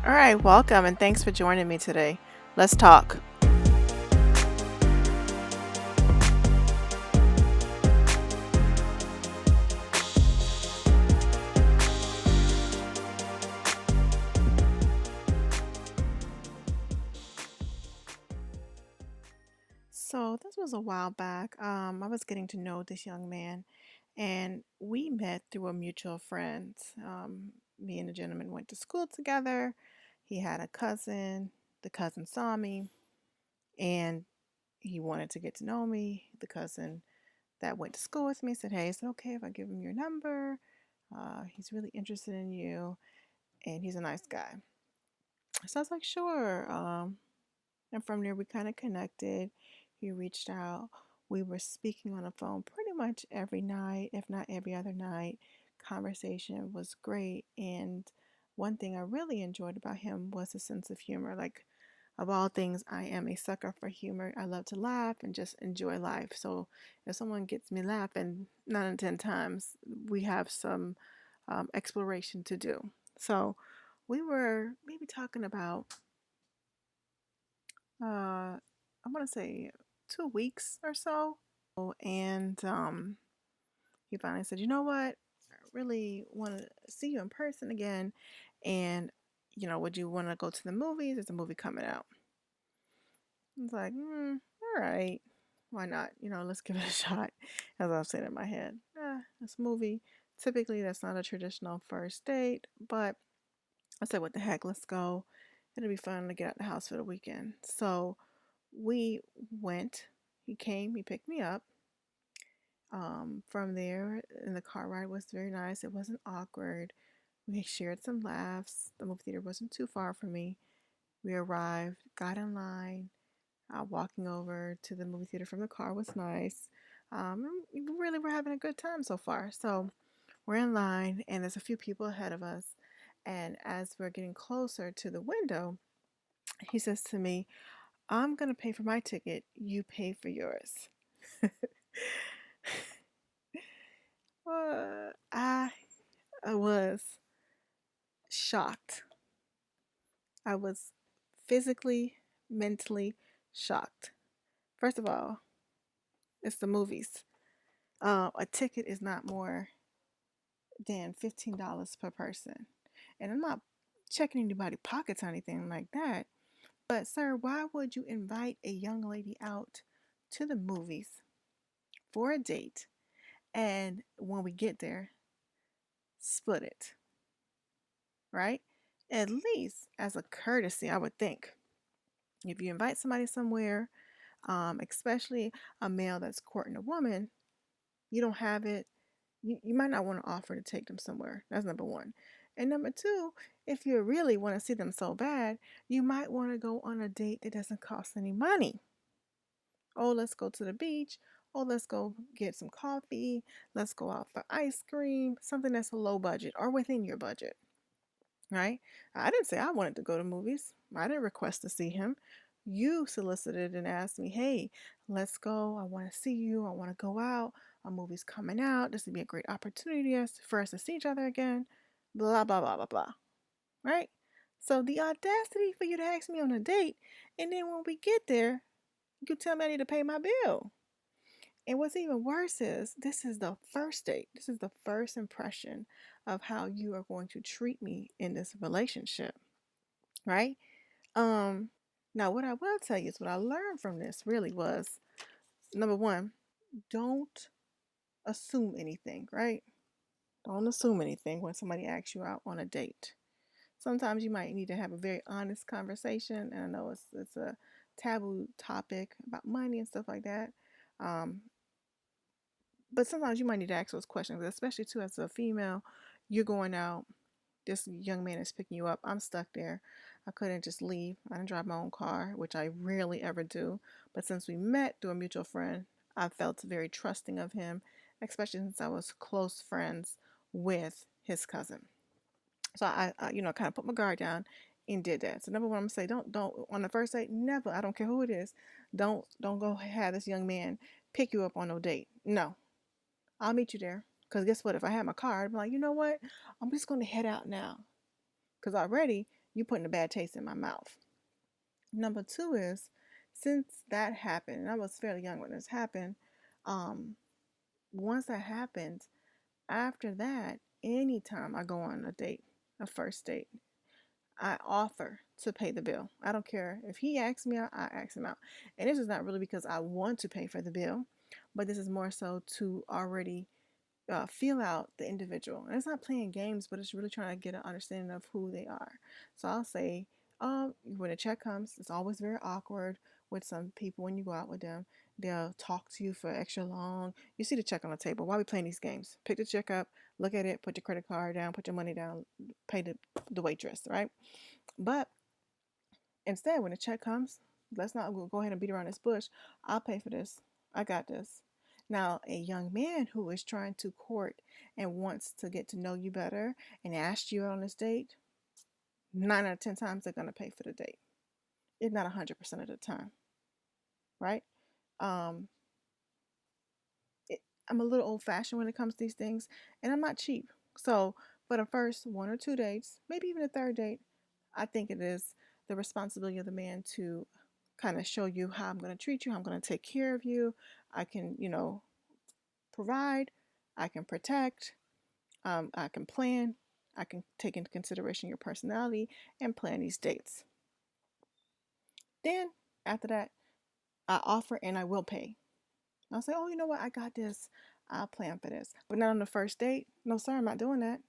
All right, welcome and thanks for joining me today. Let's talk. So, this was a while back. I was getting to know this young man, and we met through a mutual friend. Me and the gentleman went to school together. He had a cousin. The cousin saw me, and he wanted to get to know me. The cousin that went to school with me said, "Hey, is it okay if I give him your number? He's really interested in you, and he's a nice guy." So I was like, "Sure." And from there, we kind of connected. He reached out. We were speaking on the phone pretty much every night, if not every other night. Conversation was great. And one thing I really enjoyed about him was his sense of humor. Like, of all things, I am a sucker for humor. I love to laugh and just enjoy life. So if someone gets me laughing 9 in 10 times, we have some exploration to do. So we were maybe talking about I want to say 2 weeks or so. And he finally said, "You know what? I really want to see you in person again. And, would you want to go to the movies? There's a movie coming out." I was like, all right. Why not? Let's give it a shot. As I was saying in my head, this movie, typically that's not a traditional first date, but I said, what the heck? Let's go. It'll be fun to get out the house for the weekend. So we went. He came, he picked me up. From there, and the car ride was very nice. It wasn't awkward. We shared some laughs. The movie theater wasn't too far from me. We arrived, got in line. Walking over to the movie theater from the car was nice. We really were having a good time so far. So we're in line, and there's a few people ahead of us. And as we're getting closer to the window, he says to me, "I'm going to pay for my ticket. You pay for yours." I was shocked. I was physically, mentally shocked. First of all, it's the movies. A ticket is not more than $15 per person. And I'm not checking anybody's pockets or anything like that. But, sir, why would you invite a young lady out to the movies for a date and when we get there, split it, right? At least as a courtesy, I would think. If you invite somebody somewhere, especially a male that's courting a woman, you don't have it, you might not want to offer to take them somewhere. That's number one. And number two, if you really want to see them so bad, you might want to go on a date that doesn't cost any money. Oh, let's go to the beach. Oh, let's go get some coffee. Let's go out for ice cream. Something that's a low budget or within your budget, right? I didn't say I wanted to go to movies. I didn't request to see him. You solicited and asked me, "Hey, let's go. I want to see you. I want to go out. A movie's coming out. This would be a great opportunity for us to see each other again." Blah, blah, blah, blah, blah. Right? So the audacity for you to ask me on a date, and then when we get there, you tell me I need to pay my bill. And what's even worse is this is the first date. This is the first impression of how you are going to treat me in this relationship, right? Um, Now what I will tell you is what I learned from this really was number one, don't assume anything, right? Don't assume anything when somebody asks you out on a date. Sometimes you might need to have a very honest conversation, and I know it's a taboo topic about money and stuff like that. Um, but sometimes you might need to ask those questions, especially too as a female. You're going out, this young man is picking you up. I'm stuck there. I couldn't just leave. I didn't drive my own car, which I rarely ever do. But since we met through a mutual friend, I felt very trusting of him, especially since I was close friends with his cousin. So I kind of put my guard down and did that. So number one, I'm gonna say, don't on the first date, never. I don't care who it is. Don't go have this young man pick you up on no date. No, I'll meet you there. Because guess what? If I had my car, I'd be like, you know what? I'm just going to head out now. Because already you putting a bad taste in my mouth. Number two is, since that happened, and I was fairly young when this happened, um, once that happened, after that, anytime I go on a date, a first date, I offer to pay the bill. I don't care if he asks me out, I ask him out. And this is not really because I want to pay for the bill, but this is more so to already feel out the individual. And it's not playing games, but it's really trying to get an understanding of who they are. So I'll say, when a check comes, it's always very awkward with some people when you go out with them. They'll talk to you for extra long. You see the check on the table. Why are we playing these games? Pick the check up, look at it, put your credit card down, put your money down, pay the waitress, right? But instead, when the check comes, let's not go ahead and beat around this bush. I'll pay for this. I got this. Now, a young man who is trying to court and wants to get to know you better and ask you out on this date, 9 out of 10 times they're going to pay for the date, if not 100% of the time, right? Um, I'm a little old fashioned when it comes to these things, and I'm not cheap. So, for the first 1 or 2 dates, maybe even a third date, I think it is the responsibility of the man to kind of show you how I'm going to treat you, how I'm going to take care of you. I can, provide, I can protect, I can plan, I can take into consideration your personality and plan these dates. Then, after that, I offer and I will pay. I'll say, oh, you know what? I got this. I'll plan for this. But not on the first date. No, sir, I'm not doing that.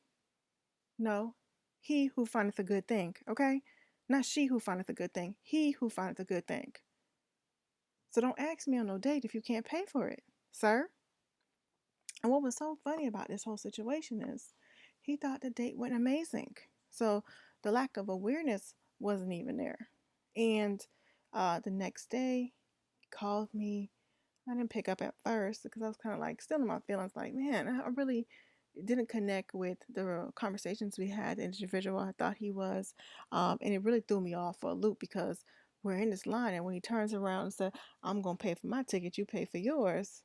No. He who findeth a good thing, okay? Not she who findeth a good thing. He who findeth a good thing. So don't ask me on no date if you can't pay for it, sir. And what was so funny about this whole situation is he thought the date went amazing. So the lack of awareness wasn't even there. And the next day, he called me. I didn't pick up at first because I was kind of like still in my feelings, like, man, I really didn't connect with the conversations we had, the individual I thought he was. And it really threw me off for a loop because we're in this line. And when he turns around and said, I'm going to pay for my ticket, you pay for yours,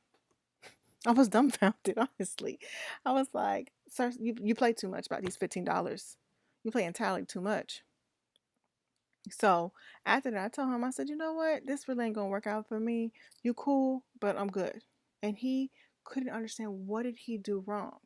I was dumbfounded, honestly. I was like, sir, you play too much about these $15. You play entirely too much. So after that, I told him, I said, you know what? This really ain't gonna work out for me. You cool, but I'm good. And he couldn't understand what did he do wrong.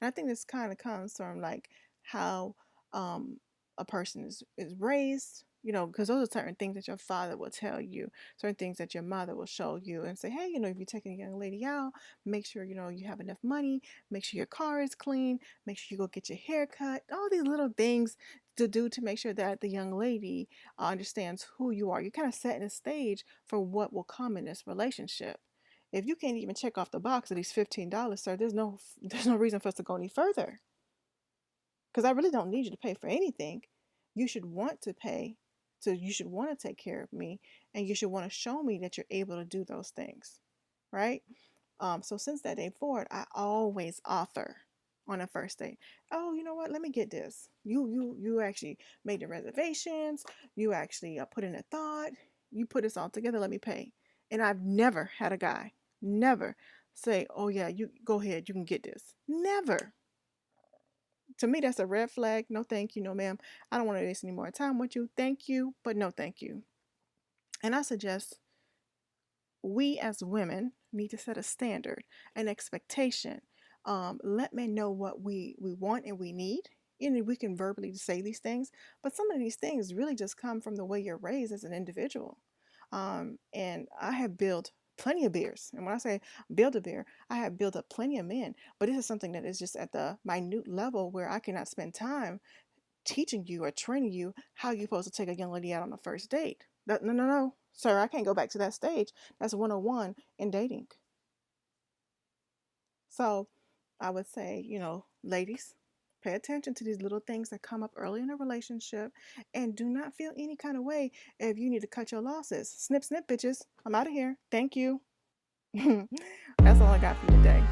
And I think this kind of comes from like how a person is raised, because those are certain things that your father will tell you, certain things that your mother will show you and say, hey, if you're taking a young lady out, make sure, you have enough money, make sure your car is clean, make sure you go get your hair cut, all these little things to do to make sure that the young lady understands who you are. You're kind of setting the stage for what will come in this relationship. If you can't even check off the box of these $15, sir, there's no reason for us to go any further. Because I really don't need you to pay for anything. You should want to pay. So you should want to take care of me, and you should want to show me that you're able to do those things, right? So since that day forward, I always offer on a first date. Oh, you know what? Let me get this. You actually made the reservations. You actually put in a thought. You put this all together. Let me pay. And I've never had a guy never say, "Oh yeah, you go ahead. You can get this." Never. To me, that's a red flag. No, thank you. No, ma'am. I don't want to waste any more time with you. Thank you, but no, thank you. And I suggest we as women need to set a standard, an expectation. Let men know what we want and we need. We can verbally say these things, but some of these things really just come from the way you're raised as an individual. And I have built plenty of beers. And when I say build a beer, I have built up plenty of men. But this is something that is just at the minute level where I cannot spend time teaching you or training you how you're supposed to take a young lady out on a first date. No, no, no, no. Sir, I can't go back to that stage. That's 101 in dating. So I would say, ladies, pay attention to these little things that come up early in a relationship and do not feel any kind of way if you need to cut your losses. Snip, snip, bitches. I'm out of here. Thank you. That's all I got for today.